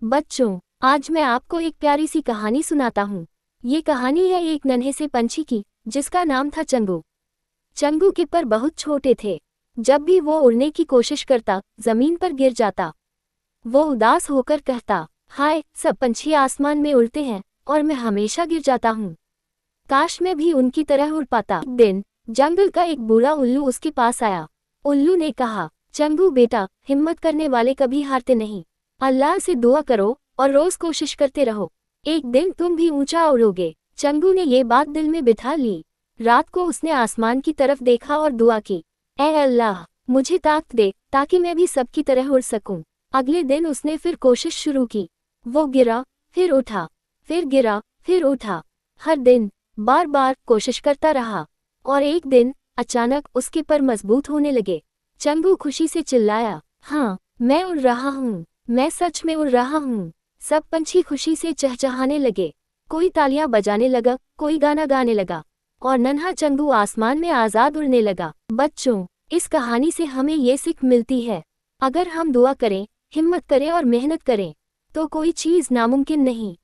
बच्चों, आज मैं आपको एक प्यारी सी कहानी सुनाता हूँ। ये कहानी है एक नन्हे से पंछी की, जिसका नाम था चंगू। चंगू के पर बहुत छोटे थे। जब भी वो उड़ने की कोशिश करता, जमीन पर गिर जाता। वो उदास होकर कहता, हाय, सब पंछी आसमान में उड़ते हैं और मैं हमेशा गिर जाता हूँ। काश मैं भी उनकी तरह उड़ पाता। एक दिन जंगल का एक बूढ़ा उल्लू उसके पास आया। उल्लू ने कहा, चंगू बेटा, हिम्मत करने वाले कभी हारते नहीं। अल्लाह से दुआ करो और रोज कोशिश करते रहो। एक दिन तुम भी ऊंचा उड़ोगे। चंगू ने ये बात दिल में बिठा ली। रात को उसने आसमान की तरफ देखा और दुआ की, ऐ अल्लाह, मुझे ताकत दे ताकि मैं भी सबकी तरह उड़ सकूं। अगले दिन उसने फिर कोशिश शुरू की। वो गिरा, फिर उठा, फिर गिरा, फिर उठा। हर दिन बार बार कोशिश करता रहा और एक दिन अचानक उसके पर मजबूत होने लगे। चंगू खुशी से चिल्लाया, हाँ, मैं उड़ रहा हूँ, मैं सच में उड़ रहा हूँ। सब पंछी खुशी से चहचहाने लगे। कोई तालियां बजाने लगा, कोई गाना गाने लगा और नन्हा चंगू आसमान में आजाद उड़ने लगा। बच्चों, इस कहानी से हमें ये सीख मिलती है, अगर हम दुआ करें, हिम्मत करें और मेहनत करें, तो कोई चीज़ नामुमकिन नहीं।